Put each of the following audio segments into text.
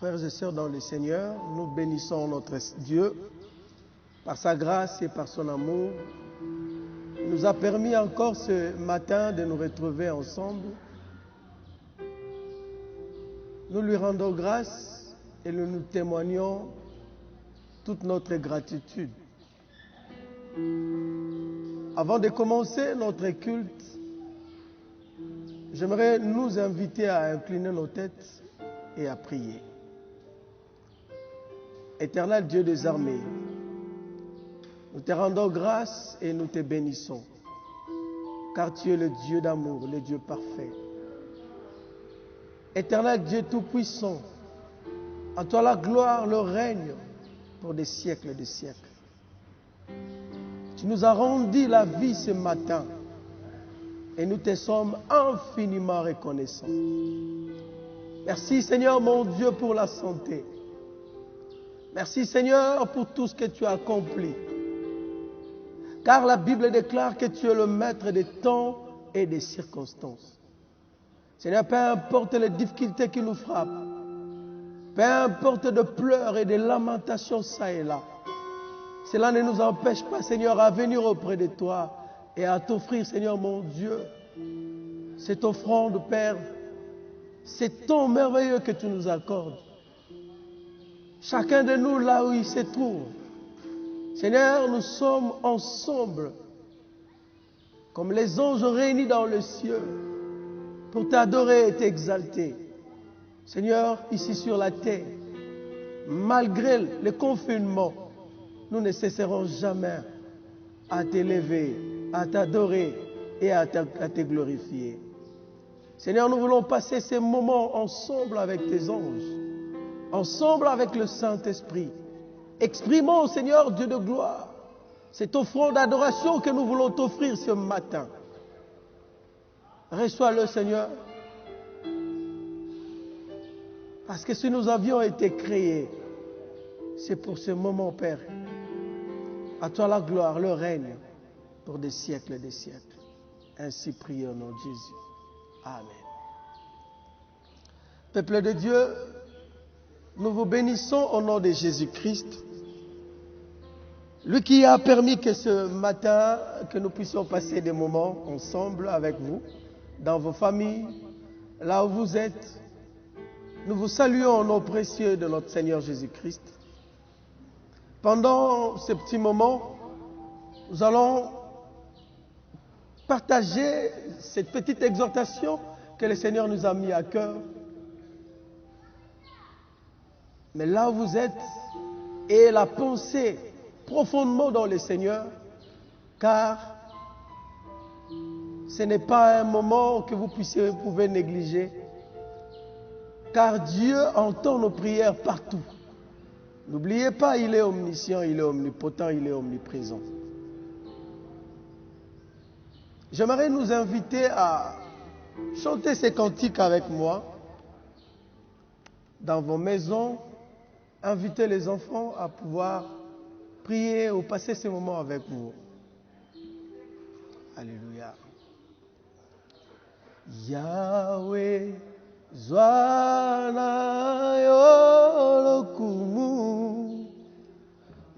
Frères et sœurs dans le Seigneur, nous bénissons notre Dieu par sa grâce et par son amour. Il nous a permis encore ce matin de nous retrouver ensemble. Nous lui rendons grâce et nous témoignons toute notre gratitude. Avant de commencer notre culte, j'aimerais nous inviter à incliner nos têtes et à prier. Éternel Dieu des armées, nous te rendons grâce et nous te bénissons, car tu es le Dieu d'amour, le Dieu parfait. Éternel Dieu tout-puissant, à toi la gloire, le règne pour des siècles et des siècles. Tu nous as rendu la vie ce matin et nous te sommes infiniment reconnaissants. Merci Seigneur mon Dieu pour la santé. Merci Seigneur pour tout ce que tu as accompli. Car la Bible déclare que tu es le maître des temps et des circonstances. Seigneur, peu importe les difficultés qui nous frappent, peu importe de pleurs et de lamentations ça et là, cela ne nous empêche pas, Seigneur, à venir auprès de toi et à t'offrir, Seigneur mon Dieu, cette offrande, Père, cet temps merveilleux que tu nous accordes. Chacun de nous, là où il se trouve, Seigneur, nous sommes ensemble, comme les anges réunis dans le ciel, pour t'adorer et t'exalter. Seigneur, ici sur la terre, malgré le confinement, nous ne cesserons jamais à t'élever, à t'adorer et à te glorifier. Seigneur, nous voulons passer ces moments ensemble avec tes anges, ensemble avec le Saint-Esprit. Exprimons, Seigneur Dieu de gloire, cette offrande d'adoration que nous voulons t'offrir ce matin. Reçois-le, Seigneur. Parce que si nous avions été créés, c'est pour ce moment, Père. À toi la gloire, le règne, pour des siècles et des siècles. Ainsi prions au nom de Jésus. Amen. Peuple de Dieu, nous vous bénissons au nom de Jésus-Christ. Lui qui a permis que ce matin, que nous puissions passer des moments ensemble avec vous, dans vos familles, là où vous êtes. Nous vous saluons au nom précieux de notre Seigneur Jésus-Christ. Pendant ce petit moment, nous allons partager cette petite exhortation que le Seigneur nous a mis à cœur. Mais là où vous êtes, ayez la pensée profondément dans le Seigneur, car ce n'est pas un moment que vous pouvez négliger, car Dieu entend nos prières partout. N'oubliez pas, il est omniscient, il est omnipotent, il est omniprésent. J'aimerais nous inviter à chanter ces cantiques avec moi dans vos maisons. Invitez les enfants à pouvoir prier ou passer ces moments avec vous. Alléluia. Yahweh, Zwana Yolokumu,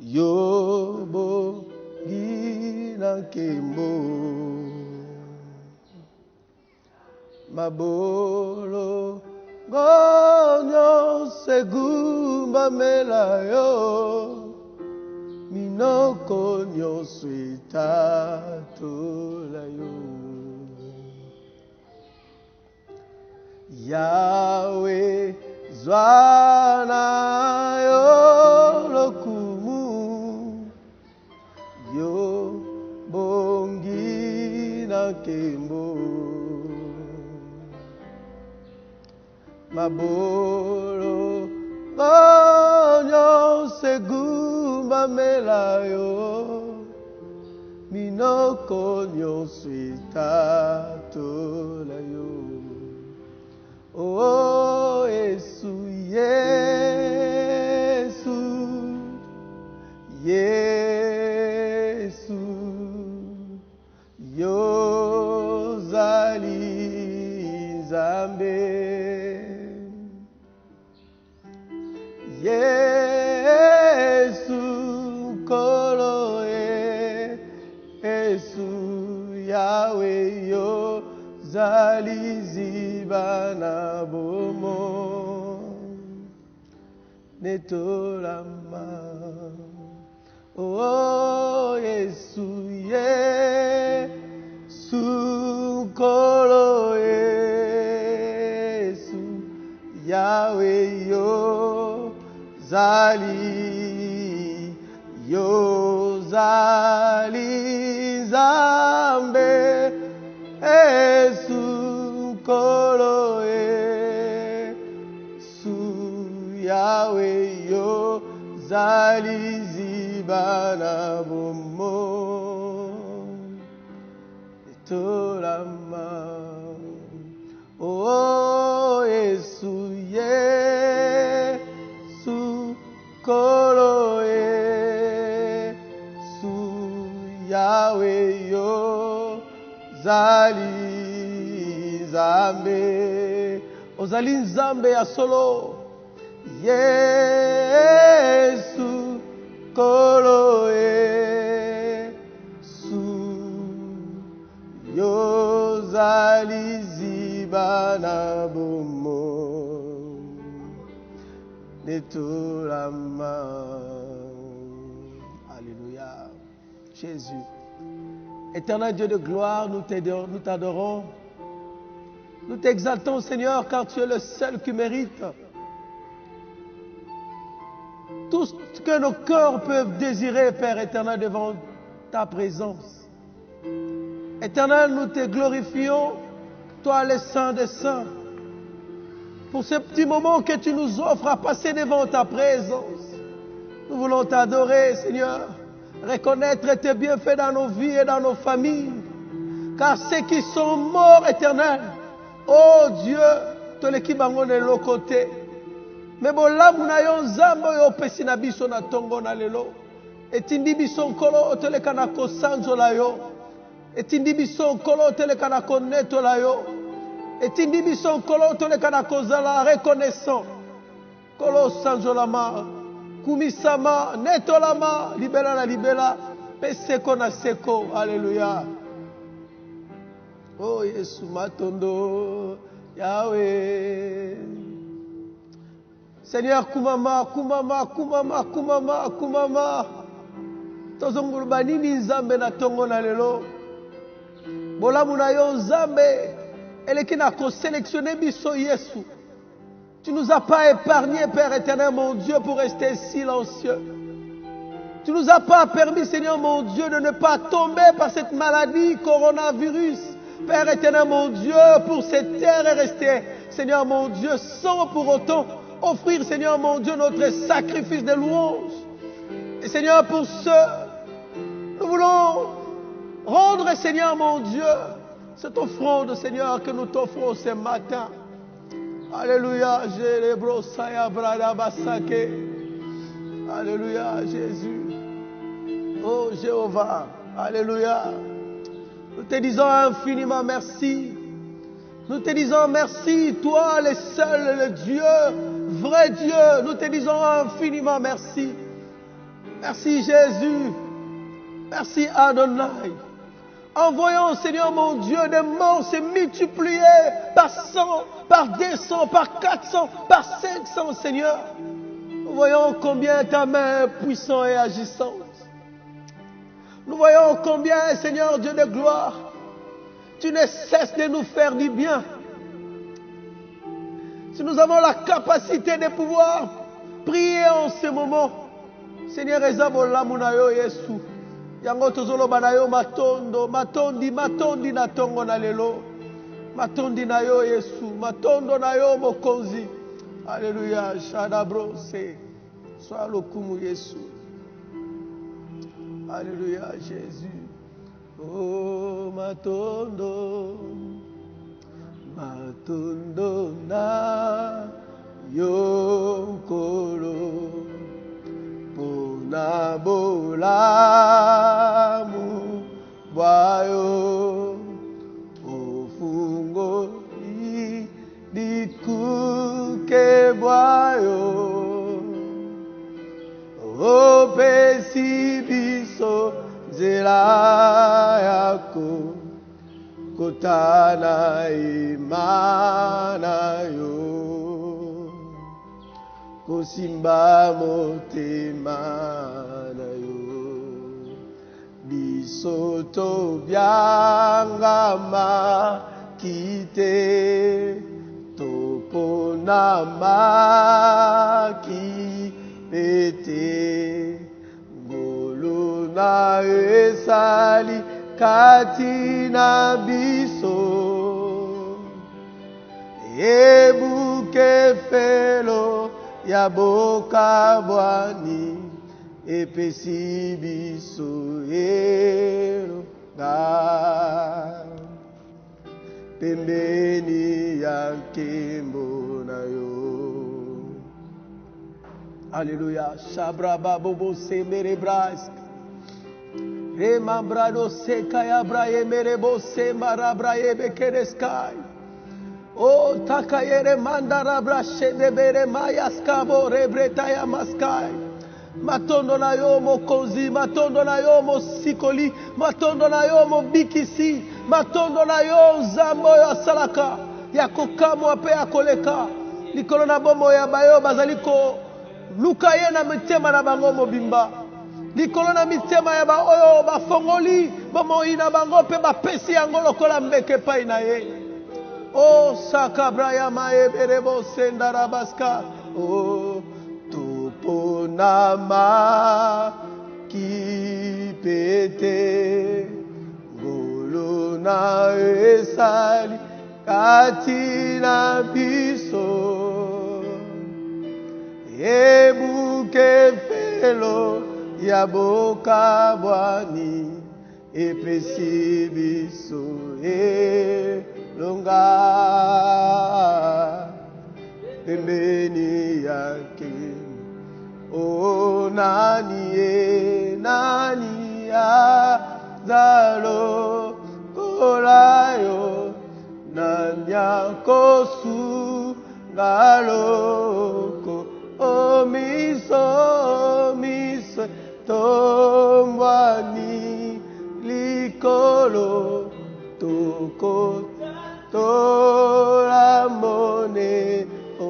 Yobo Ginakemo, Mabolo Gonyo Segumba Melayo, Minoko Nyoswita Tolayo. Yahweh Zwana Yolokumu, Yo Bongi Nakembo, Mabolo Gonyo Segumba Melayo, Minoko Nyoswita Tolayo. Oh, Yesu, Yesu, Yesu, Yozali Zambe. na bomo netolama. Oh Yesu Yesu kolo Yesu Yahweh yo zali Zambe Yesu kolo Yesu Yahweh yo zali zibana bomo etolama. Oh Yesu Yesu kolo Yesu Yahweh yo zali Zambe ozali Nzambe ya solo. Yesu kolo Yesu yo zali zibana bomo netolama. Alléluia. Jésus, éternel Dieu de gloire, nous t'adorons, nous t'exaltons Seigneur, car tu es le seul qui mérite tout ce que nos cœurs peuvent désirer, Père éternel, devant ta présence. Éternel, nous te glorifions, toi le Saint des Saints, pour ce petit moment que tu nous offres à passer devant ta présence. Nous voulons t'adorer, Seigneur, reconnaître tes bienfaits dans nos vies et dans nos familles, car ceux qui sont morts, éternel, oh Dieu, tous les qui bangon de l'autre côté, mais bon là muna yo nzambe yo pesi na biso na tongo na lelo etindi biso nkolo oteleka na kosanzola yo, etindi biso nkolo oteleka na konetola yo, etindi biso nkolo oteleka na kozala reconnaissant kolo sanzolama kumisama netolama libela na libela peseko na seko. Alléluia. Oh Yesu matondo Yahweh Seigneur, kumama, kumama, kumama, kumama, kumama. Tozongulu banini nzambe na tongo na lelo. Bolamu na yo nzambe, eleki na ko sélectionner biso Yesu. Tu nous as pas épargné, Père éternel, mon Dieu, pour rester silencieux. Tu nous as pas permis, Seigneur, mon Dieu, de ne pas tomber par cette maladie, coronavirus. Père éternel, mon Dieu, pour cette terre est restée, Seigneur, mon Dieu, sans pour autant offrir, Seigneur mon Dieu, notre sacrifice de louange. Et Seigneur, pour ce, nous voulons rendre, Seigneur mon Dieu, cette offrande, Seigneur, que nous t'offrons ce matin. Alléluia, Alléluia, Jésus. Oh Jéhovah, Alléluia. Nous te disons infiniment merci. Nous te disons merci, toi le seul, le Dieu, vrai Dieu. Nous te disons infiniment merci. Merci Jésus. Merci Adonai. Envoyons, Seigneur mon Dieu, des morts se multiplier par 100, par 200, par 400, par 500, Seigneur. Nous voyons combien ta main est puissante et agissante. Nous voyons combien, Seigneur Dieu de gloire, tu ne cesses de nous faire du bien. Si nous avons la capacité de pouvoir prier en ce moment, Seigneur, ezabola munayo Yesu. Yango tozolo banayo matondo, matondi na tongo na lelo. Matondi na yo Yesu, matondo na yo mokonzi. Alléluia, Shadabro, c'est sois le kumu Yesu. Alléluia, Jésus. Oh, matondo, matondo na yo kolo, pona bolamu boyo, ofungo dikuke boyo. O pesi biso zela yako kotana imana yo kosimba motema na yo bisoto byangama kite toponama kipete ngolo na esali katina biso ebuke felo ya boka bwani epesi biso eronga pembeni ya nkembo na yo. Alléluia. Shabraba bobo semere brask. Remambrado sekaya braye merebo semara braye bekereskai. O takayere mandara brashe debere mayaskabo rebretaya maskai. Matondo na yo mokozi, matondo na yo mosikoli, matondo na yo mobikisi, matondo na yo zambo ya salaka, ya kokamo ape ya koleka. Likolo na bomo ya bayo bazaliko luka ye na mitema na bango mobimba. Likolo na mitema ya ba oyo bafongoli bomo ina bango pe bapesi yango lokola mbeke pai na ye. O sakabraya mae berebo sendara baska. O toponama kipete ngolo na esali katina biso ebuke felo ya boka bwani epesi biso elonga pembeni yake. O nani azalo kolayo nanya kosu galoko o miso tombani likolo toko toramone. O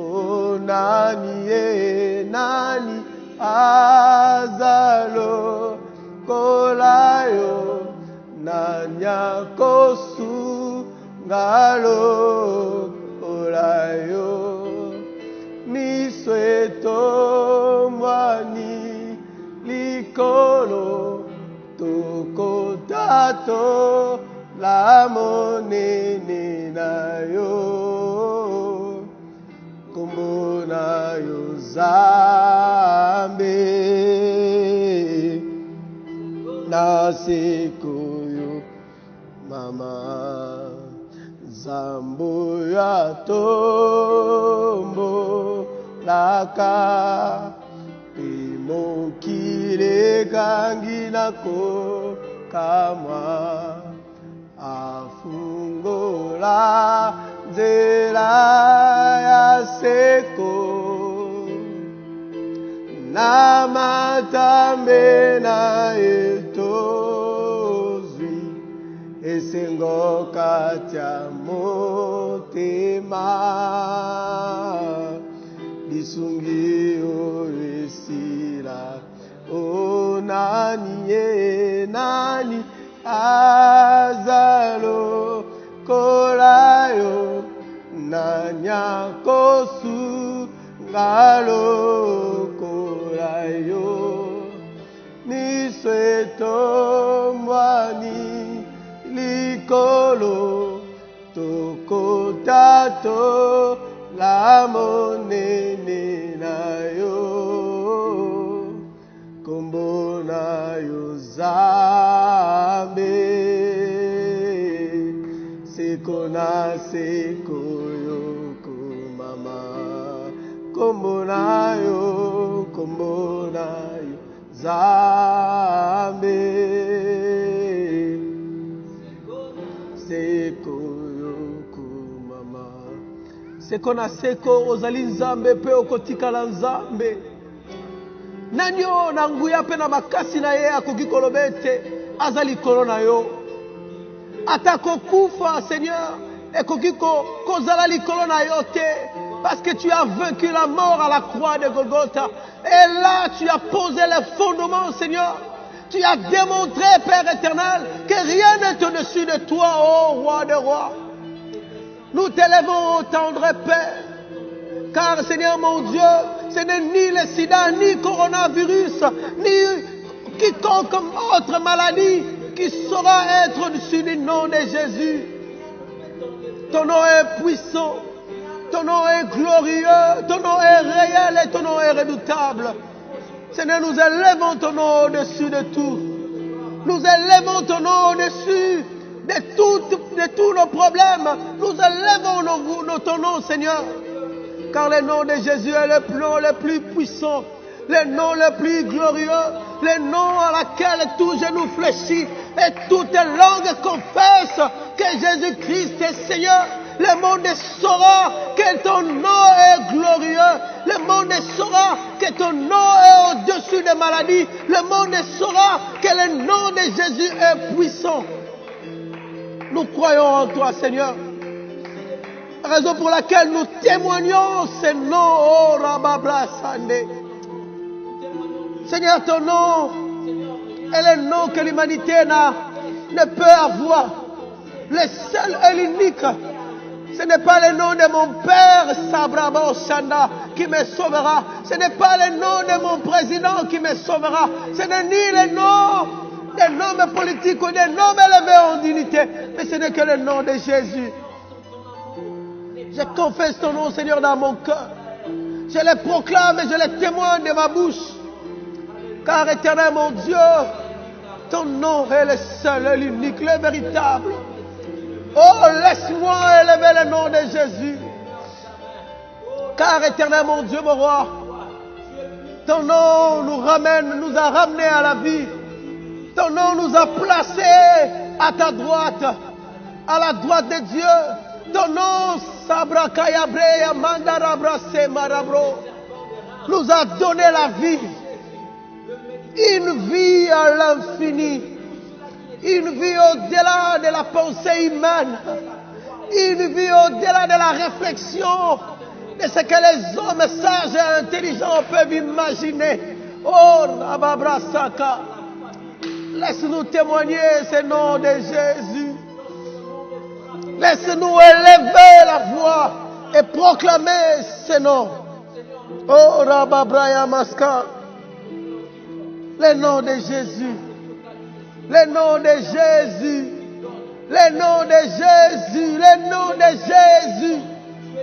nani azalo kolayo nanya kosu ngalo kolayo misweto mwani likolo toko tato la monene na yo kombo na yo zambe na sekoyo mama zambo ya tombo laka pimokile kangi nako kama afungola nzela ya seko na matambe na etozwi esengo katya motema bisungi o esila o nani azalo kolayo nanya kosu ngalo kolayo misweto mwani likolo toko tato la monene na yo kombo na yo zambe seko na seko yoko mama kombo na yo zambe seko yoko mama seko na seko ozali nzambe pe okotikala nzambe. Nani o na nguya pe na makasi na ye akoki koloba ete aza likolo na yo. Atako kufa, Seigneur. Et kokiko kozala likolo na yo te. Parce que tu as vaincu la mort à la croix de Golgotha. Et là, tu as posé les fondements, Seigneur. Tu as démontré, Père éternel, que rien n'est au-dessus de toi, ô roi de rois. Nous t'élèvons, ô tendre Père. Car, Seigneur mon Dieu, ce n'est ni le sida, ni coronavirus, ni quiconque autre maladie qui saura être au-dessus du nom de Jésus. Ton nom est puissant. Ton nom est glorieux, ton nom est réel et ton nom est redoutable. Seigneur, nous élevons ton nom au-dessus de tout. Nous élevons ton nom au-dessus de tous nos problèmes. Nous élevons ton nom, Seigneur. Car le nom de Jésus est le nom le plus puissant, le nom le plus glorieux, le nom à laquelle tout genou fléchit et toute langue confesse que Jésus-Christ est Seigneur. Le monde saura que ton nom est glorieux. Le monde saura que ton nom est au-dessus des maladies. Le monde saura que le nom de Jésus est puissant. Nous croyons en toi, Seigneur. Raison pour laquelle nous témoignons ce nom, oh Rababra Sande. Seigneur, ton nom est le nom que l'humanité ne peut avoir. Le seul et l'unique. Ce n'est pas le nom de mon père, Sabrabo Shanda, qui me sauvera. Ce n'est pas le nom de mon président qui me sauvera. Ce n'est ni le nom des noms politiques ou des noms élevés en dignité. Mais ce n'est que le nom de Jésus. Je confesse ton nom, Seigneur, dans mon cœur. Je le proclame et je le témoigne de ma bouche. Car, éternel mon Dieu, ton nom est le seul, l'unique, le véritable. Oh, laisse-moi élever le nom de Jésus. Car, éternel mon Dieu, mon roi, ton nom nous a ramenés à la vie. Ton nom nous a placés à ta droite, à la droite de Dieu. Ton nom, Sabra Kayabre, Mandarabra Semarabro, nous a donné la vie. Une vie à l'infini. Une vie au-delà de la pensée humaine. Une vie au-delà de la réflexion de ce que les hommes sages et intelligents peuvent imaginer. Oh, Rababra Saka, laisse-nous témoigner ce nom de Jésus. Laisse-nous élever la voix et proclamer ce nom. Oh, Rababra Yamaska, le nom de Jésus. Le nom de Jésus, le nom de Jésus, le nom de Jésus,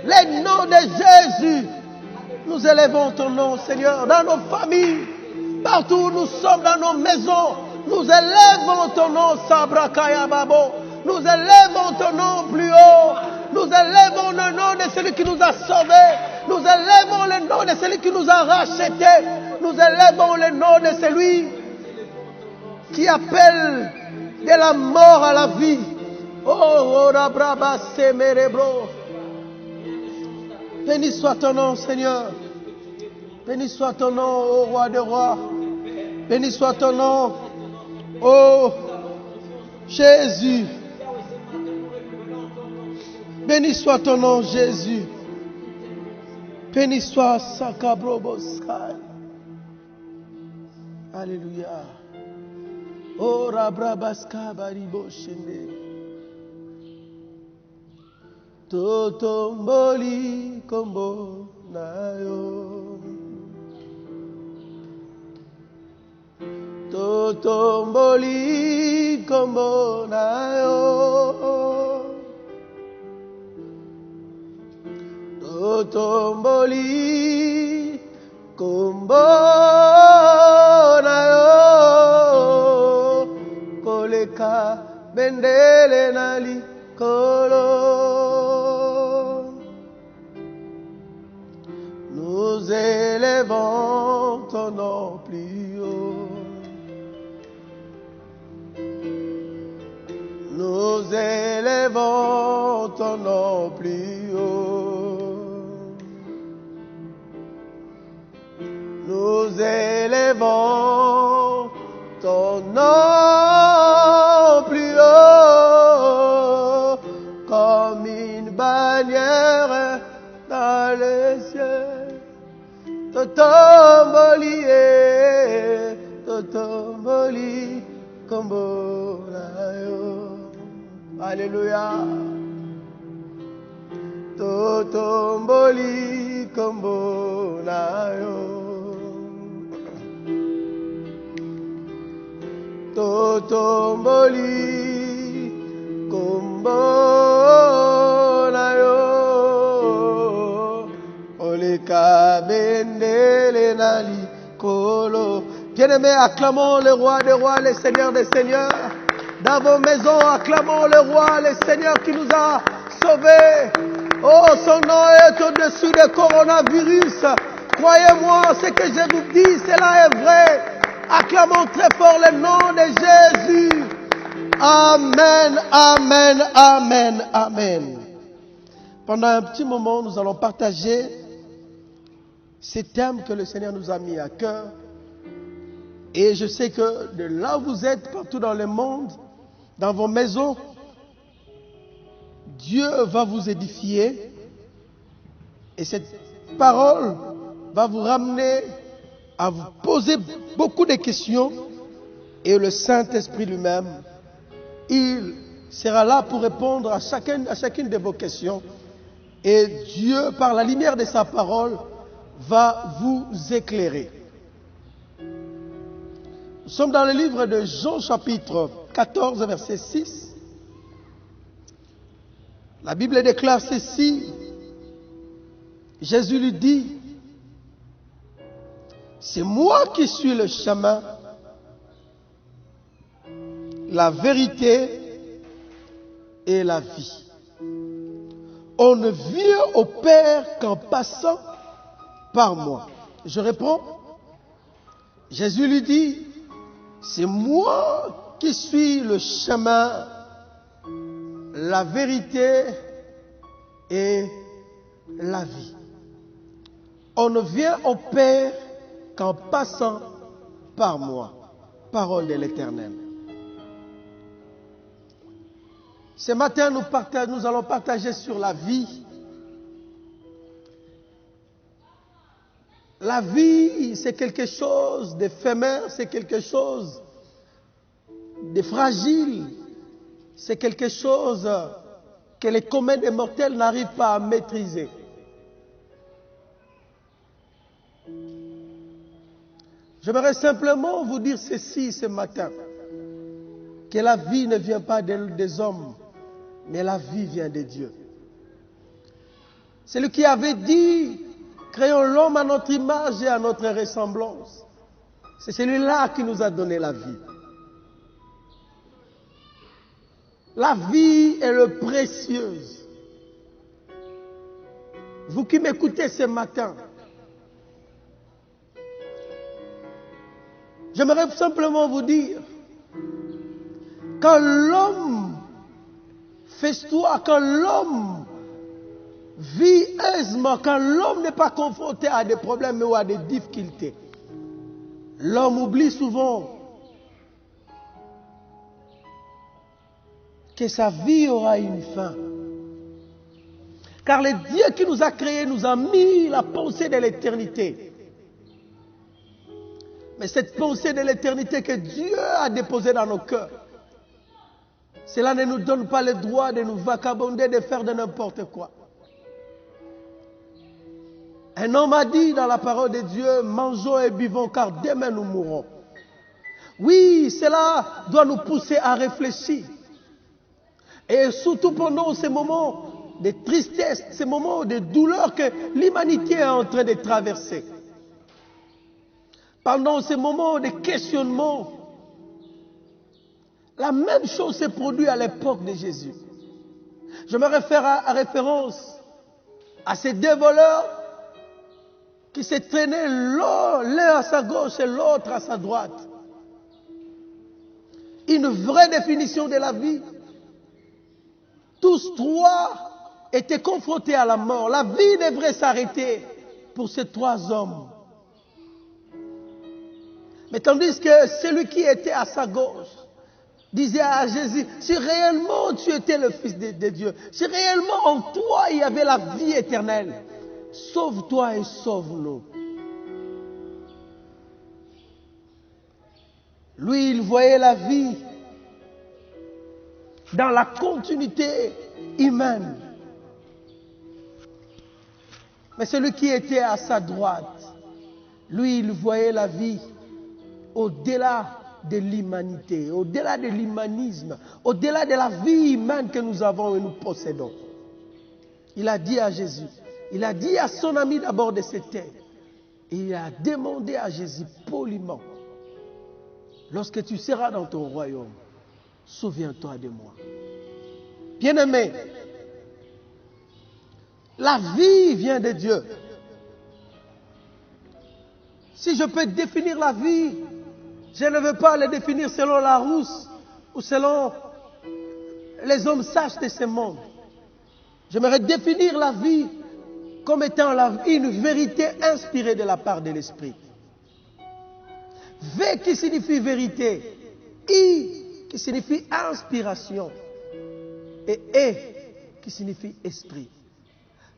le nom de Jésus. Nous élevons ton nom, Seigneur, dans nos familles, partout où nous sommes, dans nos maisons. Nous élevons ton nom, Sabrakaya Babo. Nous élevons ton nom plus haut. Nous élevons le nom de celui qui nous a sauvés. Nous élevons le nom de celui qui nous a rachetés. Nous élevons le nom de celui qui appelle de la mort à la vie. Oh, Rabraba Semerebro. Béni soit ton nom, Seigneur. Béni soit ton nom, ô roi des rois. Béni soit ton nom, ô Jésus. Béni soit ton nom, Jésus. Béni soit Sakabroboskai. Alléluia. Oh, Rabrabaska Baribo Shende. Totomboli Kombo Nayo. Totomboli Kombo Nayo. Totomboli Kombo Nayo. Bendele nali kolo. Nous élevons ton nom plus haut. Nous élevons ton nom plus haut. Nous élevons ton nom plus haut. cieux. Totomboli, totomboli, kombo na yo. Alléluia. Totomboli, kombo na yo. Totomboli, kombo na yo. Oleka bendele nali kolo. Bien-aimés, acclamons le roi des rois, le seigneur des seigneurs. Dans vos maisons, acclamons le roi, le Seigneur qui nous a sauvés. Oh, son nom est au-dessus du coronavirus. Croyez-moi, ce que je vous dis, cela est vrai. Acclamons très fort le nom de Jésus. Amen, amen, amen, amen. Pendant un petit moment, nous allons partager ces thèmes que le Seigneur nous a mis à cœur. Et je sais que de là où vous êtes, partout dans le monde, dans vos maisons, Dieu va vous édifier. Et cette parole va vous ramener à vous poser beaucoup de questions. Et le Saint-Esprit lui-même, il sera là pour répondre à chacune de vos questions. Et Dieu, par la lumière de sa parole, va vous éclairer. Nous sommes dans le livre de Jean chapitre 14, verset 6. La Bible déclare ceci. Jésus lui dit, c'est moi qui suis le chemin, la vérité et la vie. On ne vient au Père qu'en passant par moi. Je réponds. Jésus lui dit, c'est moi qui suis le chemin, la vérité et la vie. On ne vient au Père qu'en passant par moi. Parole de l'Éternel. Ce matin, nous allons partager sur la vie. La vie, c'est quelque chose d'éphémère, c'est quelque chose de fragile, c'est quelque chose que les communs des mortels n'arrivent pas à maîtriser. J'aimerais simplement vous dire ceci ce matin, que la vie ne vient pas des hommes, mais la vie vient de Dieu. C'est lui qui avait dit, créons l'homme à notre image et à notre ressemblance. C'est celui-là qui nous a donné la vie. La vie est le précieuse. Vous qui m'écoutez ce matin, j'aimerais simplement vous dire, quand l'homme festoie, quand l'homme vit aisément, quand l'homme n'est pas confronté à des problèmes ou à des difficultés, l'homme oublie souvent que sa vie aura une fin. Car le Dieu qui nous a créés nous a mis la pensée de l'éternité. Mais cette pensée de l'éternité que Dieu a déposée dans nos cœurs, cela ne nous donne pas le droit de nous vagabonder, de faire de n'importe quoi. Un homme a dit dans la parole de Dieu, mangeons et buvons car demain nous mourrons. Oui, cela doit nous pousser à réfléchir. Et surtout pendant ces moments de tristesse, ces moments de douleur que l'humanité est en train de traverser. Pendant ces moments de questionnement, la même chose s'est produite à l'époque de Jésus. Je me réfère à référence à ces deux voleurs qui se traînaient l'un à sa gauche et l'autre à sa droite. Une vraie définition de la vie. Tous trois étaient confrontés à la mort. La vie devrait s'arrêter pour ces trois hommes. Mais tandis que celui qui était à sa gauche disait à Jésus, si réellement tu étais le Fils de Dieu, si réellement en toi il y avait la vie éternelle, Sauve-toi et sauve-nous. Lui, il voyait la vie dans la continuité humaine. Mais celui qui était à sa droite, lui, il voyait la vie au-delà de l'humanité, au-delà de l'humanisme, au-delà de la vie humaine que nous avons et nous possédons. Il a dit à Jésus, il a dit à son ami d'abord de cette terre, et il a demandé à Jésus poliment, lorsque tu seras dans ton royaume, souviens-toi de moi. Bien-aimé, la vie vient de Dieu. Si je peux définir la vie, je ne veux pas la définir selon Larousse ou selon les hommes sages de ce monde. J'aimerais définir la vie comme étant une vérité inspirée de la part de l'Esprit. V qui signifie vérité, I qui signifie inspiration et E qui signifie esprit.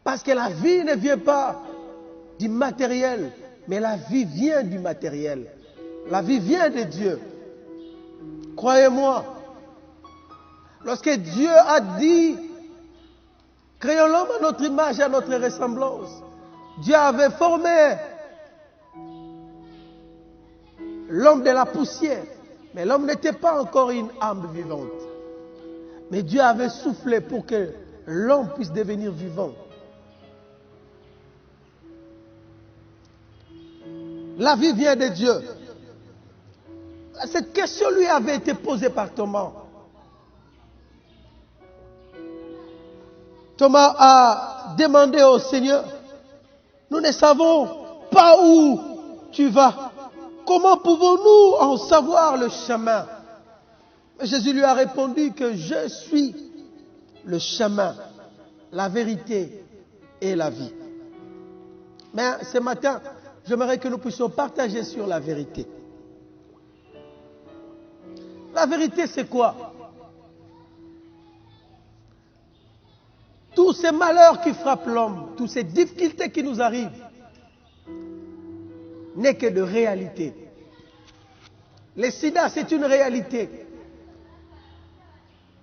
Parce que la vie ne vient pas du matériel, mais la vie vient du matériel. La vie vient de Dieu. Croyez-moi, lorsque Dieu a dit, créons l'homme à notre image et à notre ressemblance, Dieu avait formé l'homme de la poussière, mais l'homme n'était pas encore une âme vivante. Mais Dieu avait soufflé pour que l'homme puisse devenir vivant. La vie vient de Dieu. Cette question lui avait été posée par Thomas. Thomas a demandé au Seigneur, nous ne savons pas où tu vas. Comment pouvons-nous en savoir le chemin? Jésus lui a répondu que je suis le chemin, la vérité et la vie. Mais ce matin, j'aimerais que nous puissions partager sur la vérité. La vérité, c'est quoi? Tous ces malheurs qui frappent l'homme, toutes ces difficultés qui nous arrivent, n'est que de réalité. Le sida, c'est une réalité.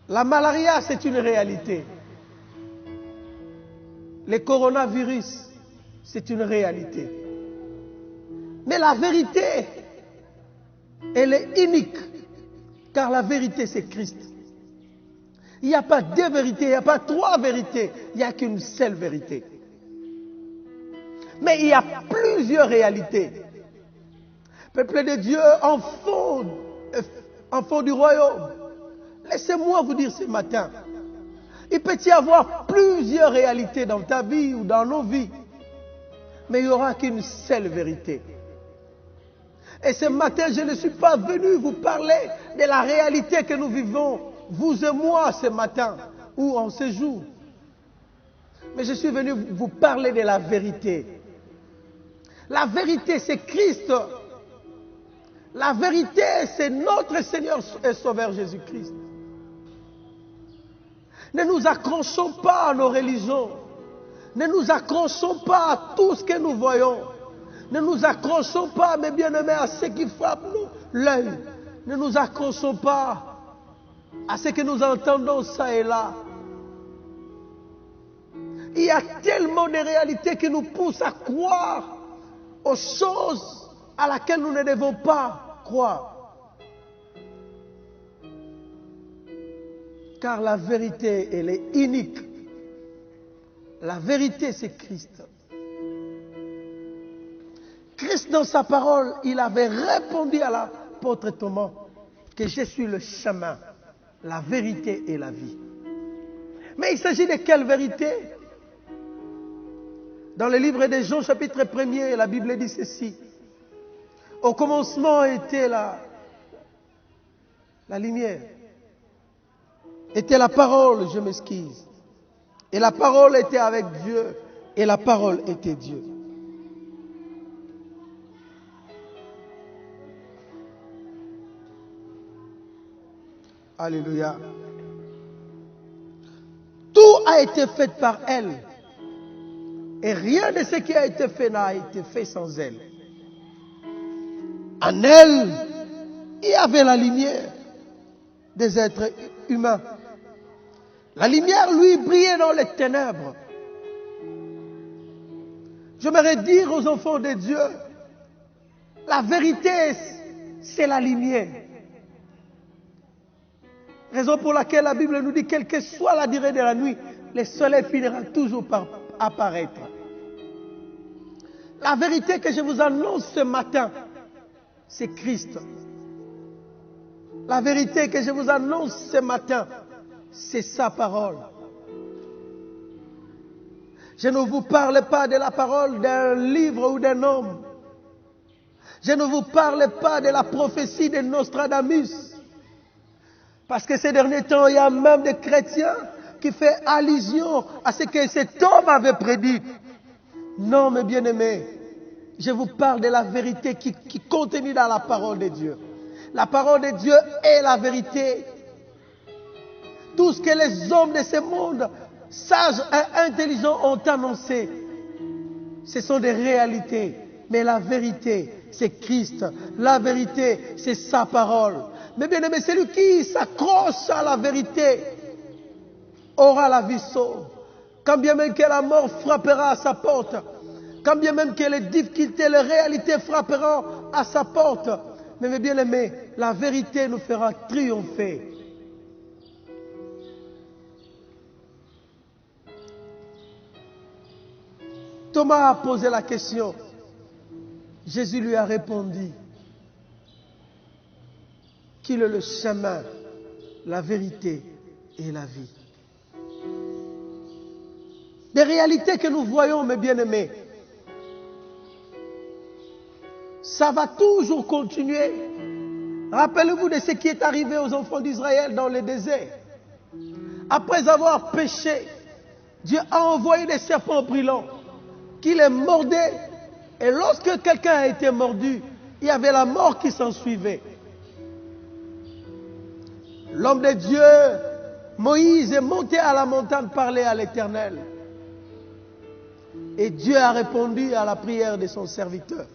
La malaria, c'est une réalité. Le coronavirus, c'est une réalité. Mais la vérité, elle est unique. Car la vérité, c'est Christ. Il n'y a pas deux vérités, il n'y a pas trois vérités. Il n'y a qu'une seule vérité. Mais il y a plusieurs réalités. Peuple de Dieu, enfant du royaume, laissez-moi vous dire ce matin, il peut y avoir plusieurs réalités dans ta vie ou dans nos vies, mais il n'y aura qu'une seule vérité. Et ce matin, je ne suis pas venu vous parler de la réalité que nous vivons, vous et moi, ce matin, ou en ce jour. Mais je suis venu vous parler de la vérité. La vérité, c'est Christ. La vérité, c'est notre Seigneur et Sauveur Jésus-Christ. Ne nous accrochons pas à nos religions. Ne nous accrochons pas à tout ce que nous voyons. Ne nous accrochons pas, mes bien-aimés, à ce qui frappe l'œil. Ne nous accrochons pas à ce que nous entendons ça et là. Il y a tellement de réalités qui nous poussent à croire aux choses à laquelle nous ne devons pas croire. Car la vérité, elle est unique. La vérité, c'est Christ. Christ, dans sa parole, il avait répondu à l'apôtre Thomas que je suis le chemin, la vérité et la vie. Mais il s'agit de quelle vérité? Dans le livre de Jean, chapitre 1er, la Bible dit ceci. Au commencement était la lumière. Était la parole, je m'excuse. Et la parole était avec Dieu. Et la parole était Dieu. Alléluia. Tout a été fait par elle. Et rien de ce qui a été fait n'a été fait sans elle. En elle, il y avait la lumière des êtres humains. La lumière, lui, brillait dans les ténèbres. J'aimerais dire aux enfants de Dieu, la vérité, c'est la lumière. Raison pour laquelle la Bible nous dit, quelle que soit la durée de la nuit, le soleil finira toujours par apparaître. La vérité que je vous annonce ce matin, c'est Christ. La vérité que je vous annonce ce matin, c'est sa parole. Je ne vous parle pas de la parole d'un livre ou d'un homme. Je ne vous parle pas de la prophétie de Nostradamus. Parce que ces derniers temps, il y a même des chrétiens qui font allusion à ce que cet homme avait prédit. Non, mes bien-aimés, je vous parle de la vérité qui est contenue dans la parole de Dieu. La parole de Dieu est la vérité. Tout ce que les hommes de ce monde, sages et intelligents, ont annoncé, ce sont des réalités. Mais la vérité, c'est Christ. La vérité, c'est sa parole. Mais bien aimé, celui qui s'accroche à la vérité aura la vie sauve. Quand bien même que la mort frappera à sa porte, quand bien même que les difficultés, les réalités frapperont à sa porte, mais mes bien-aimés, la vérité nous fera triompher. Thomas a posé la question. Jésus lui a répondu qu'il est le chemin, la vérité et la vie. Des réalités que nous voyons, mes bien-aimés, ça va toujours continuer. Rappelez-vous de ce qui est arrivé aux enfants d'Israël dans le désert. Après avoir péché, Dieu a envoyé des serpents brûlants qui les mordaient. Et lorsque quelqu'un a été mordu, il y avait la mort qui s'en suivait. L'homme de Dieu, Moïse, est monté à la montagne parler à l'Éternel. Et Dieu a répondu à la prière de son serviteur.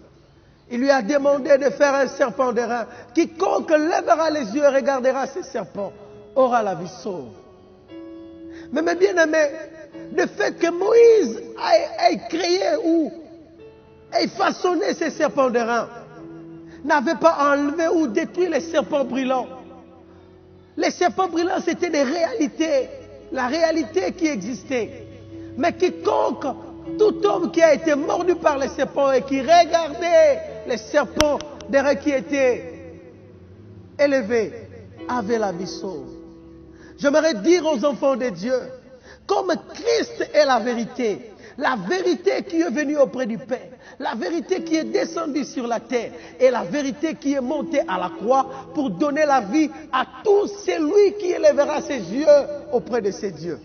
Il lui a demandé de faire un serpent d'airain. Quiconque lèvera les yeux et regardera ces serpents aura la vie sauve. Mais mes bien-aimés, le fait que Moïse ait créé ou ait façonné ces serpents d'airain n'avait pas enlevé ou détruit les serpents brûlants. Les serpents brûlants, c'était des réalités, la réalité qui existait. Mais quiconque, tout homme qui a été mordu par les serpents et qui regardait les serpents d'airain qui étaient élevés, avait la vie sauve. J'aimerais dire aux enfants de Dieu, comme Christ est la vérité qui est venue auprès du Père, la vérité qui est descendue sur la terre et la vérité qui est montée à la croix pour donner la vie à tout celui qui élèvera ses yeux auprès de ses dieux.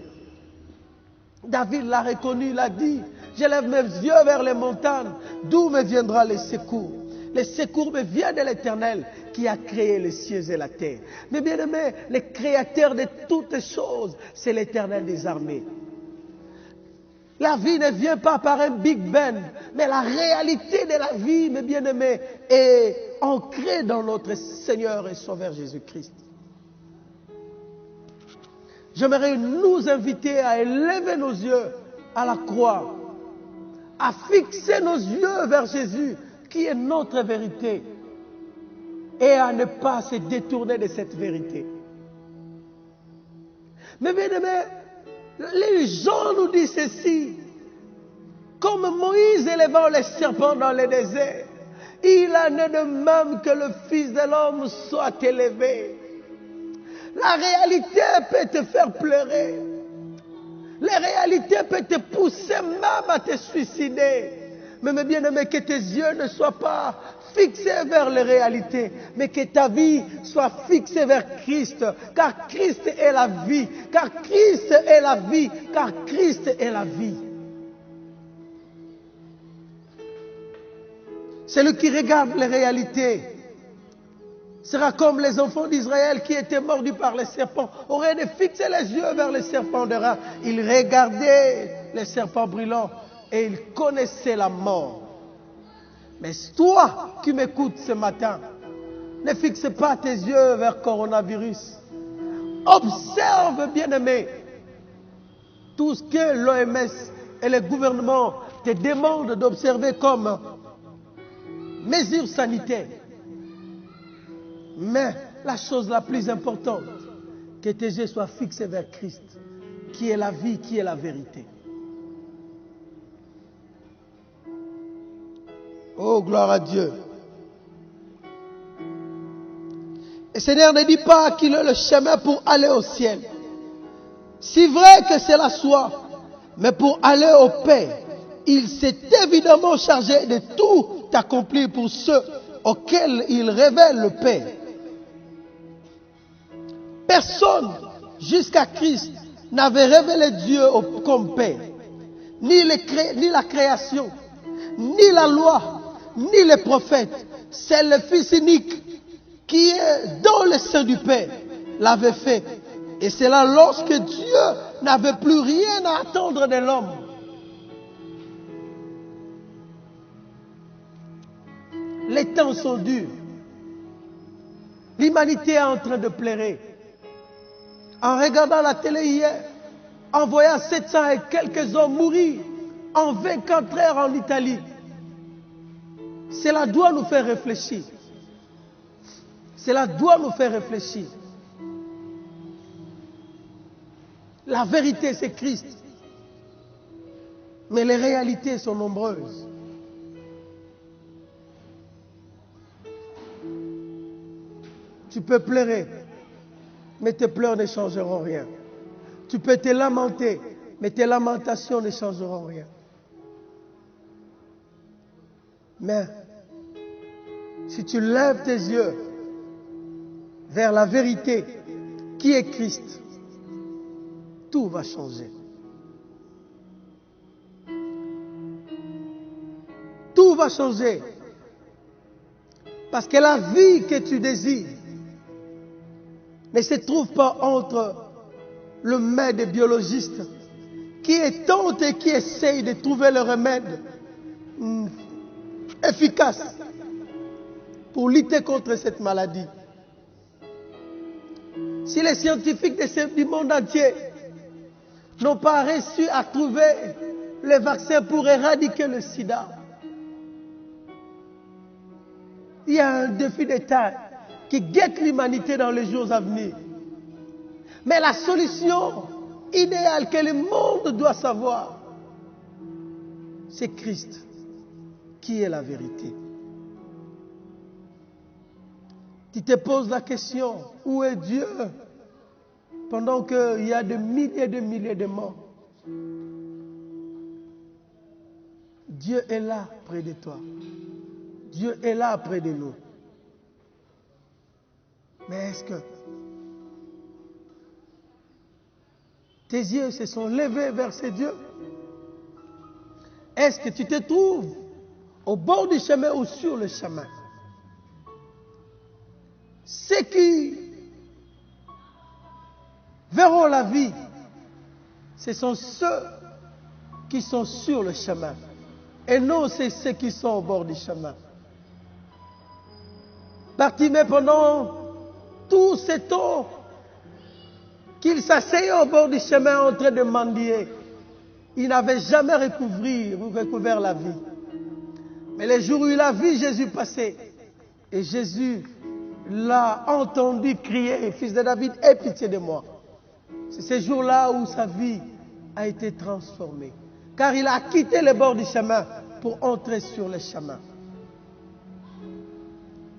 David l'a reconnu, il a dit, j'élève mes yeux vers les montagnes, d'où me viendra le secours? Le secours me vient de l'Éternel qui a créé les cieux et la terre. Mais bien aimé, le créateur de toutes choses, c'est l'Éternel des armées. La vie ne vient pas par un Big Ben, mais la réalité de la vie, mes bien-aimés, est ancrée dans notre Seigneur et Sauveur Jésus-Christ. J'aimerais nous inviter à élever nos yeux à la croix, à fixer nos yeux vers Jésus, qui est notre vérité, et à ne pas se détourner de cette vérité. Mais bien aimé, les gens nous disent ceci, comme Moïse élevant les serpents dans le désert, il en est de même que le Fils de l'homme soit élevé. La réalité peut te faire pleurer. La réalité peut te pousser même à te suicider. Mais mes bien-aimés, que tes yeux ne soient pas fixés vers les réalités, mais que ta vie soit fixée vers Christ. Car Christ est la vie. Car Christ est la vie. Car Christ est la vie. Celui qui regarde les réalités sera comme les enfants d'Israël qui étaient mordus par les serpents. Auraient de fixer les yeux vers les serpents d'airain. Ils regardaient les serpents brûlants. et il connaissait la mort. Mais toi qui m'écoutes ce matin, ne fixe pas tes yeux vers le coronavirus. Observe, bien-aimé, tout ce que l'OMS et le gouvernement te demandent d'observer comme mesures sanitaires. Mais la chose la plus importante, que tes yeux soient fixés vers Christ, qui est la vie, qui est la vérité. Oh, gloire à Dieu. Et le Seigneur ne dit pas qu'il est le chemin pour aller au ciel. C'est vrai que cela soit, mais pour aller au Père, il s'est évidemment chargé de tout accomplir pour ceux auxquels il révèle le Père. Personne, jusqu'à Christ, n'avait révélé Dieu comme Père. Ni la création, ni la loi, ni les prophètes. C'est le Fils unique qui est dans le sein du Père l'avait fait. Et c'est là lorsque Dieu n'avait plus rien à attendre de l'homme. Les temps sont durs. L'humanité est en train de pleurer. En regardant la télé hier, en voyant 700 et quelques hommes mourir en 24 heures en Italie, cela doit nous faire réfléchir. Cela doit nous faire réfléchir. La vérité, c'est Christ. Mais les réalités sont nombreuses. Tu peux pleurer, mais tes pleurs ne changeront rien. Tu peux te lamenter, mais tes lamentations ne changeront rien. Mais si tu lèves tes yeux vers la vérité qui est Christ, tout va changer. Tout va changer. Parce que la vie que tu désires ne se trouve pas entre le maître biologiste qui est tente et qui essaye de trouver le remède efficace pour lutter contre cette maladie. Si les scientifiques du monde entier n'ont pas réussi à trouver le vaccin pour éradiquer le sida, il y a un défi d'État qui guette l'humanité dans les jours à venir. Mais la solution idéale que le monde doit savoir, c'est Christ, qui est la vérité. Tu te poses la question, où est Dieu pendant qu'il y a des milliers de morts? Dieu est là près de toi. Dieu est là près de nous. Mais est-ce que tes yeux se sont levés vers ce Dieu? Est-ce que tu te trouves au bord du chemin ou sur le chemin? Ceux qui verront la vie, ce sont ceux qui sont sur le chemin. Et non, c'est ceux qui sont au bord du chemin. Bartimée, pendant tout ce temps qu'il s'asseyait au bord du chemin en train de mendier, il n'avait jamais recouvert la vie. Mais le jour où il a vu Jésus passer, et Jésus l'a entendu crier, Fils de David, aie pitié de moi. C'est ce jour-là où sa vie a été transformée. Car il a quitté le bord du chemin pour entrer sur le chemin.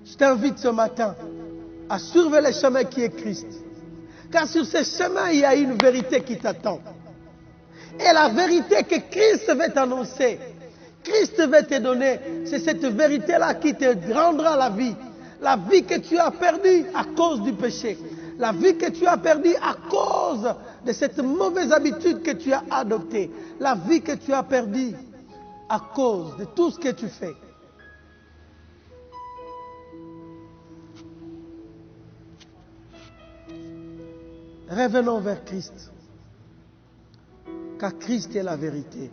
Je t'invite ce matin à suivre le chemin qui est Christ. Car sur ce chemin, il y a une vérité qui t'attend. Et la vérité que Christ veut t'annoncer, Christ veut te donner, c'est cette vérité-là qui te rendra la vie. La vie que tu as perdue à cause du péché. La vie que tu as perdue à cause de cette mauvaise habitude que tu as adoptée. La vie que tu as perdue à cause de tout ce que tu fais. Revenons vers Christ. Car Christ est la vérité.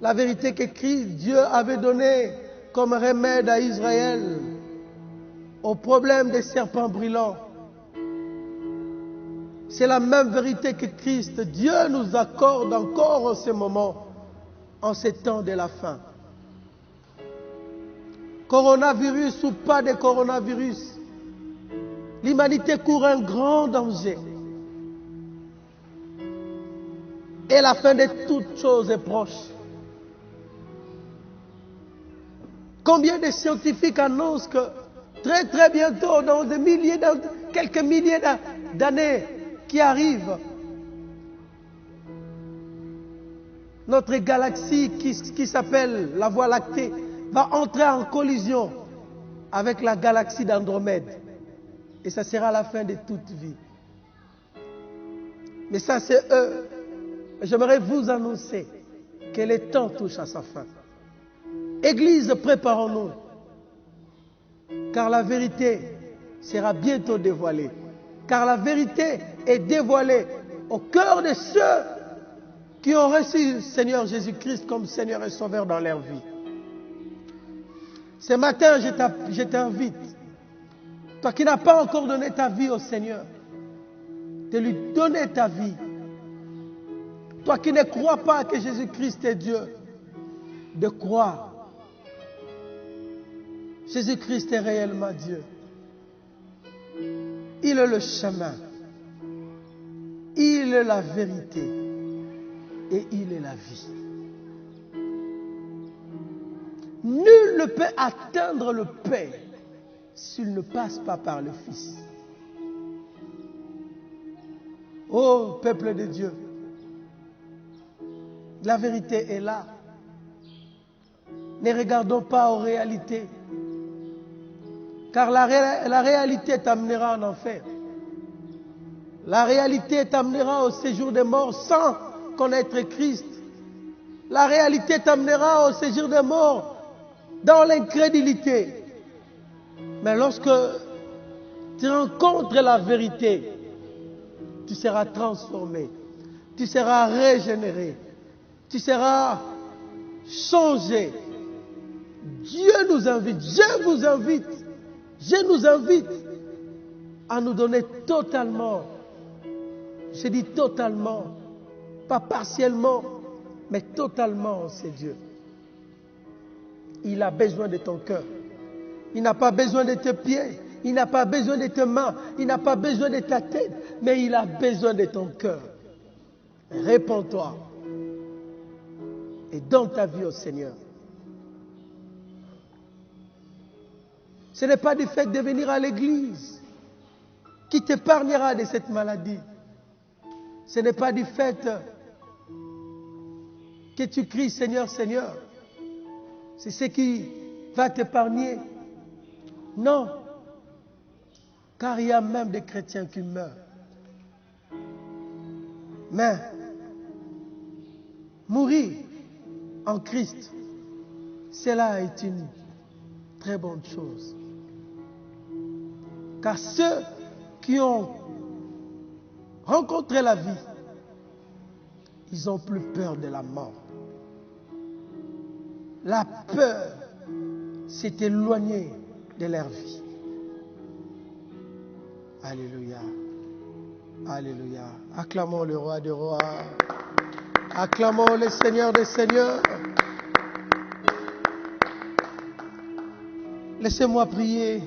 La vérité que Dieu avait donnée comme remède à Israël au problème des serpents brûlants. C'est la même vérité que Christ, Dieu nous accorde encore en ce moment, en ces temps de la fin. Coronavirus ou pas de coronavirus, l'humanité court un grand danger. Et la fin de toutes choses est proche. Combien de scientifiques annoncent que très bientôt, dans quelques milliers d'années qui arrivent, notre galaxie qui s'appelle la Voie lactée va entrer en collision avec la galaxie d'Andromède. Et ça sera la fin de toute vie. Mais ça, c'est eux. J'aimerais vous annoncer que le temps touche à sa fin. Église, préparons-nous. Car la vérité sera bientôt dévoilée. Car la vérité est dévoilée au cœur de ceux qui ont reçu le Seigneur Jésus-Christ comme Seigneur et Sauveur dans leur vie. Ce matin, je t'invite, toi qui n'as pas encore donné ta vie au Seigneur, de lui donner ta vie. Toi qui ne crois pas que Jésus-Christ est Dieu, de croire. Jésus-Christ est réellement Dieu. Il est le chemin. Il est la vérité. Et il est la vie. Nul ne peut atteindre le Père s'il ne passe pas par le Fils. Ô peuple de Dieu, la vérité est là. Ne regardons pas aux réalités. Car la réalité t'amènera en enfer. La réalité t'amènera au séjour des morts sans connaître Christ. La réalité t'amènera au séjour des morts dans l'incrédulité. Mais lorsque tu rencontres la vérité, tu seras transformé. Tu seras régénéré. Tu seras changé. Dieu nous invite, je nous invite à nous donner totalement, je dis totalement, pas partiellement, mais totalement, c'est Dieu. Il a besoin de ton cœur. Il n'a pas besoin de tes pieds, il n'a pas besoin de tes mains, il n'a pas besoin de ta tête, mais il a besoin de ton cœur. Réponds-toi et donne ta vie au Seigneur. Ce n'est pas du fait de venir à l'église qui t'épargnera de cette maladie. Ce n'est pas du fait que tu cries Seigneur, Seigneur. C'est ce qui va t'épargner. Non. Car il y a même des chrétiens qui meurent. Mais mourir en Christ, cela est une très bonne chose. Car ceux qui ont rencontré la vie, ils n'ont plus peur de la mort. La peur s'est éloignée de leur vie. Alléluia. Alléluia. Acclamons le roi des rois. Acclamons le Seigneur des seigneurs. Laissez-moi prier.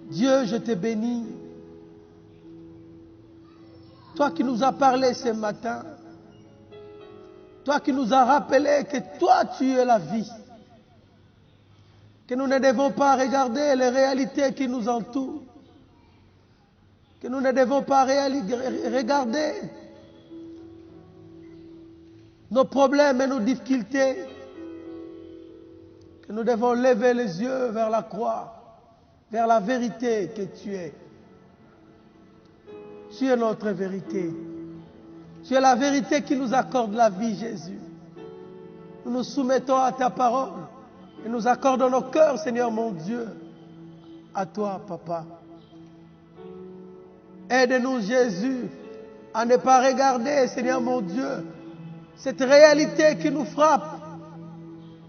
Dieu, je te bénis. Toi qui nous as parlé ce matin, toi qui nous as rappelé que toi tu es la vie, que nous ne devons pas regarder les réalités qui nous entourent, que nous ne devons pas regarder nos problèmes et nos difficultés, que nous devons lever les yeux vers la croix, vers la vérité que tu es. Tu es notre vérité. Tu es la vérité qui nous accorde la vie, Jésus. Nous nous soumettons à ta parole et nous accordons nos cœurs, Seigneur mon Dieu, à toi, Papa. Aide-nous, Jésus, à ne pas regarder, Seigneur mon Dieu, cette réalité qui nous frappe,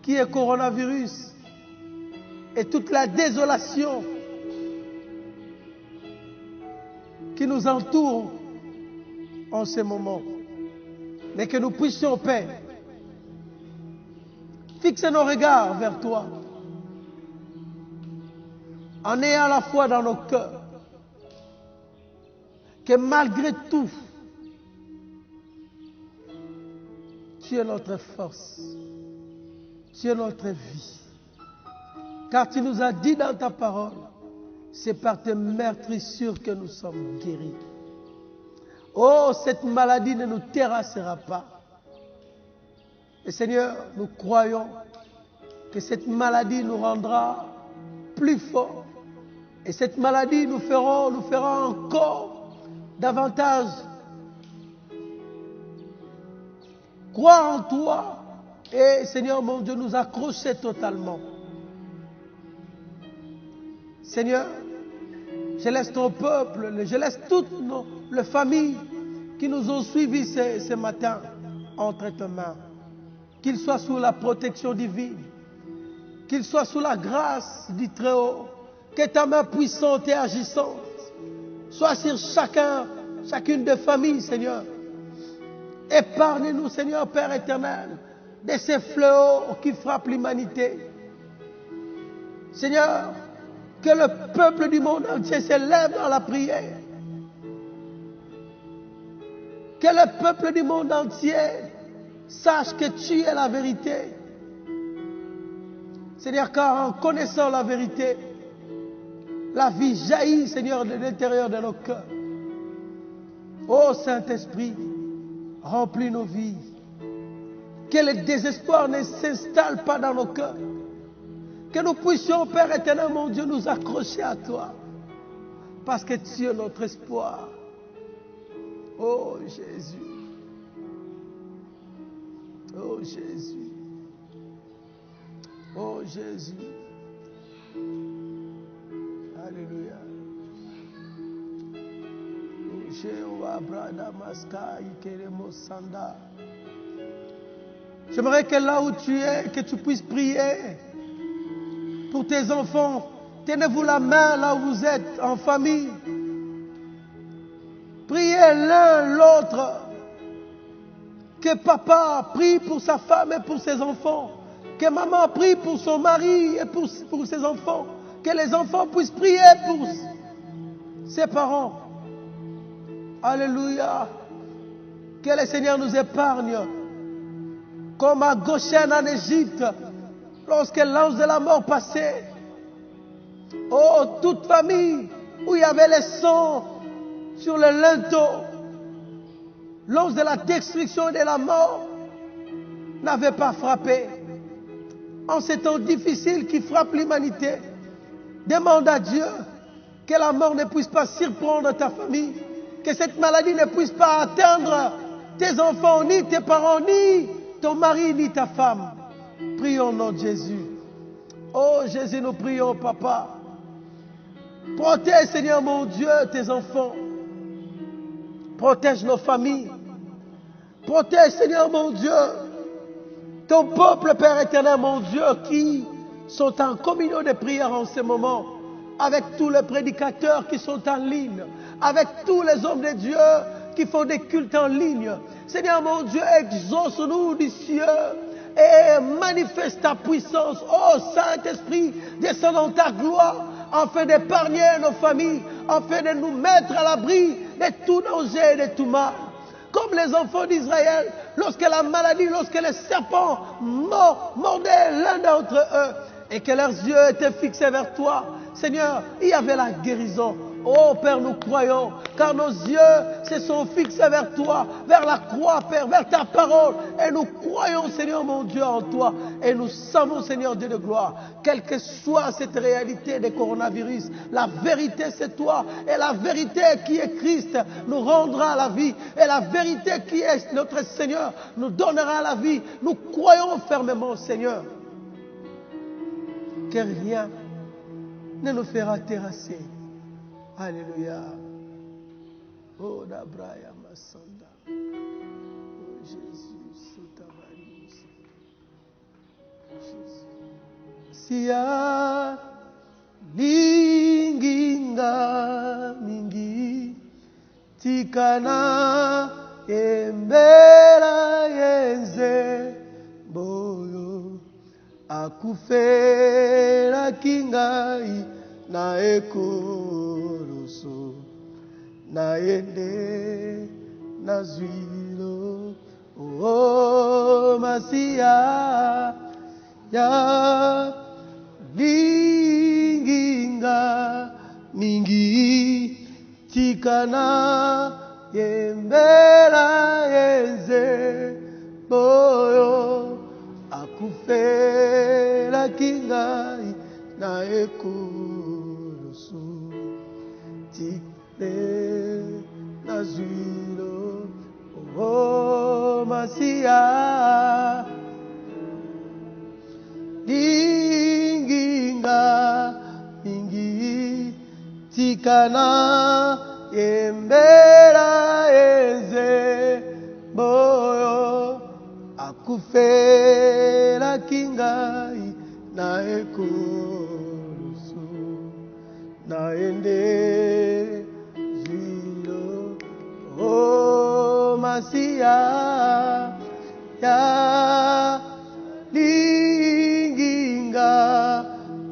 qui est coronavirus, et toute la désolation qui nous entoure en ce moment. Mais que nous puissions, Père, fixer nos regards vers toi, en ayant la foi dans nos cœurs, que malgré tout, tu es notre force, tu es notre vie. Car tu nous as dit dans ta parole, c'est par tes meurtrissures que nous sommes guéris. Oh, cette maladie ne nous terrassera pas. Et Seigneur, nous croyons que cette maladie nous rendra plus forts. Et cette maladie nous fera encore davantage croire en toi. Et Seigneur mon Dieu, nous accrocher totalement. Seigneur, je laisse ton peuple, je laisse toutes les familles qui nous ont suivis ce matin entre tes mains. Qu'ils soient sous la protection divine, qu'ils soient sous la grâce du Très-Haut, que ta main puissante et agissante soit sur chacune des familles, Seigneur. Épargne-nous, Seigneur Père éternel, de ces fléaux qui frappent l'humanité. Seigneur, que le peuple du monde entier se lève dans la prière. Que le peuple du monde entier sache que tu es la vérité. Seigneur, car en connaissant la vérité, la vie jaillit, Seigneur, de l'intérieur de nos cœurs. Ô Saint-Esprit, remplis nos vies. Que le désespoir ne s'installe pas dans nos cœurs. Que nous puissions, Père éternel, mon Dieu, nous accrocher à toi. Parce que tu es notre espoir. Oh Jésus. Oh Jésus. Oh Jésus. Alléluia. J'aimerais que là où tu es, que tu puisses prier pour tes enfants. Tenez-vous la main là où vous êtes, en famille. Priez l'un l'autre. Que papa prie pour sa femme et pour ses enfants. Que maman prie pour son mari et pour ses enfants. Que les enfants puissent prier pour ses parents. Alléluia. Que le Seigneur nous épargne. Comme à Goshen en Égypte, lorsque l'ange de la mort passait. Oh, toute famille où il y avait le sang sur le linteau, l'ange de la destruction et de la mort n'avait pas frappé. En ces temps difficiles qui frappent l'humanité, demande à Dieu que la mort ne puisse pas surprendre ta famille, que cette maladie ne puisse pas atteindre tes enfants, ni tes parents, ni ton mari, ni ta femme. Prions au nom de Jésus. Oh Jésus, nous prions, Papa. Protège, Seigneur mon Dieu, tes enfants. Protège nos familles. Protège, Seigneur mon Dieu, ton peuple, Père éternel, mon Dieu, qui sont en communion de prière en ce moment, avec tous les prédicateurs qui sont en ligne, avec tous les hommes de Dieu qui font des cultes en ligne. Seigneur mon Dieu, exauce-nous du ciel et manifeste ta puissance. Oh Saint-Esprit, descends dans ta gloire afin d'épargner nos familles, afin de nous mettre à l'abri de tout danger et de tout mal. Comme les enfants d'Israël, lorsque la maladie, lorsque les serpents mordaient l'un d'entre eux et que leurs yeux étaient fixés vers toi, Seigneur, il y avait la guérison. Oh Père, nous croyons, car nos yeux se sont fixés vers toi, vers la croix, Père, vers ta parole. Et nous croyons, Seigneur mon Dieu, en toi. Et nous savons, Seigneur Dieu de gloire, quelle que soit cette réalité des coronavirus, la vérité c'est toi. Et la vérité qui est Christ nous rendra la vie. Et la vérité qui est notre Seigneur nous donnera la vie. Nous croyons fermement, Seigneur, que rien ne nous fera terrasser. Alléluia. Oh, Dabraya Masanda. Oh, Jésus. tia linginga mingi tikana embera yenze boyo akufera kingai na ekoroso na ende na zwilo o masia ya linginga mingi tikana yembera yenze boyo akufera kingai na ekoroso tikne na zwilo o masia linginga mingi tikana yembera eze boyo akufera kingai na ekoroso na ende zwilo o masia ya linginga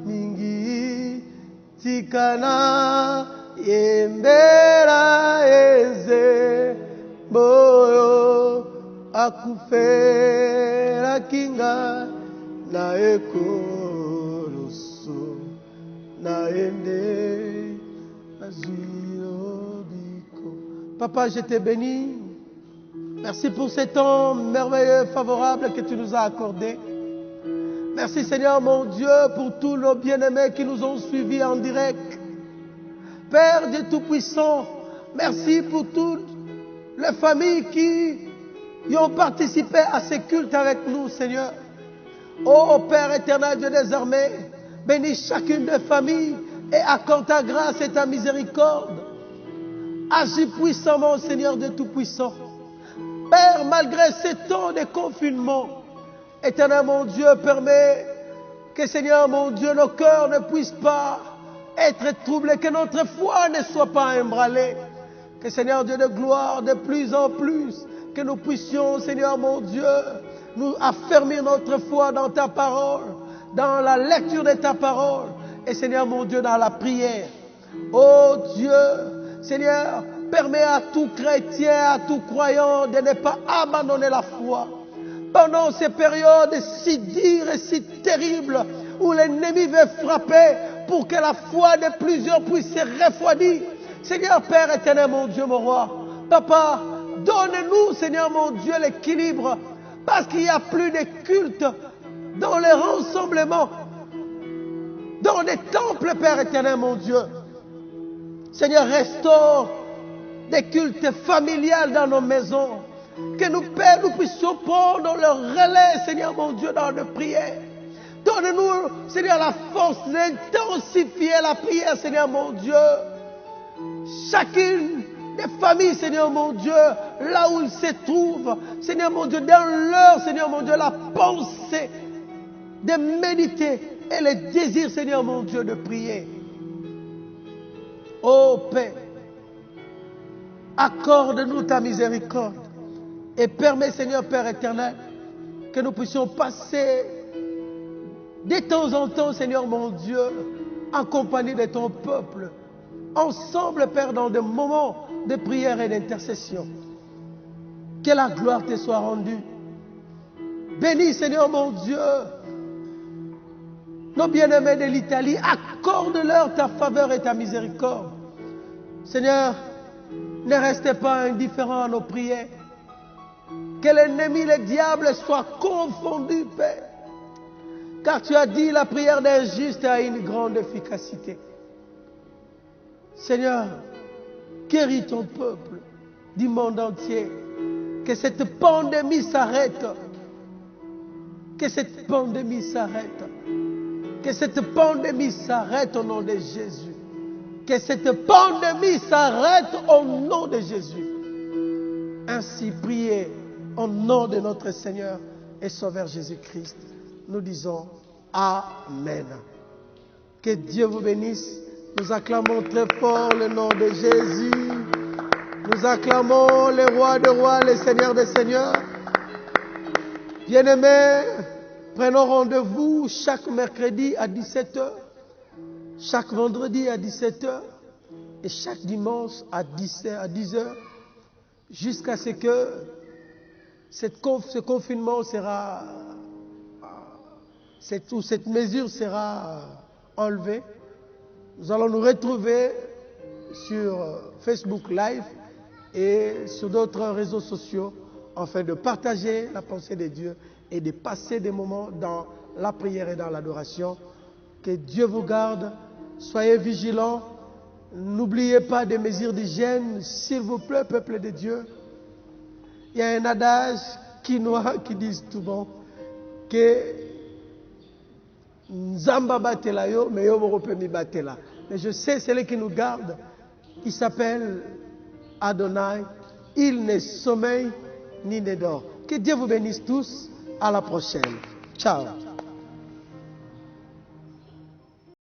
mingi tikana yembera eze boyo akufera kinga na ekoroso na ende na zwilo biko. Papa, je te bénis. Merci pour ces temps merveilleux, favorables que tu nous as accordés. Merci Seigneur mon Dieu pour tous nos bien-aimés qui nous ont suivis en direct. Père Dieu Tout-Puissant, merci pour toutes les familles qui ont participé à ces cultes avec nous, Seigneur. Ô Père éternel, Dieu des armées, bénis chacune des familles et accorde ta grâce et ta miséricorde. Agis puissamment, Seigneur Dieu Tout-Puissant. Père, malgré ces temps de confinement, éternel mon Dieu, permet que, Seigneur mon Dieu, nos cœurs ne puissent pas être troublés, que notre foi ne soit pas ébranlée. Que, Seigneur Dieu de gloire, de plus en plus, que nous puissions, Seigneur mon Dieu, nous affermir notre foi dans ta parole, dans la lecture de ta parole, et Seigneur mon Dieu, dans la prière. Oh Dieu, Seigneur, permets à tout chrétien, à tout croyant de ne pas abandonner la foi. Pendant ces périodes si dures et si terribles où l'ennemi veut frapper pour que la foi de plusieurs puisse se refroidir. Seigneur Père éternel, mon Dieu, mon roi, Papa, donne-nous, Seigneur mon Dieu, l'équilibre, parce qu'il n'y a plus de culte dans les rassemblements, dans les temples, Père éternel, mon Dieu. Seigneur, restaure des cultes familiales dans nos maisons. Que nous, Père, nous puissions prendre le relais, Seigneur mon Dieu, dans nos prières. Donne-nous, Seigneur, la force d'intensifier la prière, Seigneur mon Dieu. Chacune des familles, Seigneur mon Dieu, là où ils se trouvent, Seigneur mon Dieu, dans leur, Seigneur mon Dieu, la pensée de méditer et le désir, Seigneur mon Dieu, de prier. Ô Père, accorde-nous ta miséricorde et permets, Seigneur Père éternel, que nous puissions passer de temps en temps, Seigneur mon Dieu, en compagnie de ton peuple, ensemble, Père, dans des moments de prière et d'intercession. Que la gloire te soit rendue. Bénis, Seigneur mon Dieu, nos bien-aimés de l'Italie, accorde-leur ta faveur et ta miséricorde. Seigneur, ne restez pas indifférents à nos prières. Que l'ennemi, le diable, soit confondu, Père. Car tu as dit, la prière d'un juste a une grande efficacité. Seigneur, guéris ton peuple du monde entier. Que cette pandémie s'arrête. Que cette pandémie s'arrête. Que cette pandémie s'arrête au nom de Jésus. Que cette pandémie s'arrête au nom de Jésus. Ainsi, priez au nom de notre Seigneur et Sauveur Jésus-Christ. Nous disons Amen. Que Dieu vous bénisse. Nous acclamons très fort le nom de Jésus. Nous acclamons le roi des rois, le seigneur des seigneurs. Bien-aimés, prenons rendez-vous chaque mercredi à 17h, chaque vendredi à 17h et chaque dimanche à 10h, jusqu'à ce que ce confinement sera, cette mesure sera enlevée. Nous allons nous retrouver sur Facebook Live et sur d'autres réseaux sociaux afin de partager la pensée de Dieu et de passer des moments dans la prière et dans l'adoration. Que Dieu vous garde. Soyez vigilants. N'oubliez pas des mesures d'hygiène, s'il vous plaît, peuple de Dieu. Il y a un adage quinois qui dit tout bon que Nzamba batela yo, mais yo moko pe mi batela. Mais je sais celui qui nous garde, il s'appelle Adonai. Il ne sommeille ni ne dort. Que Dieu vous bénisse tous. À la prochaine. Ciao.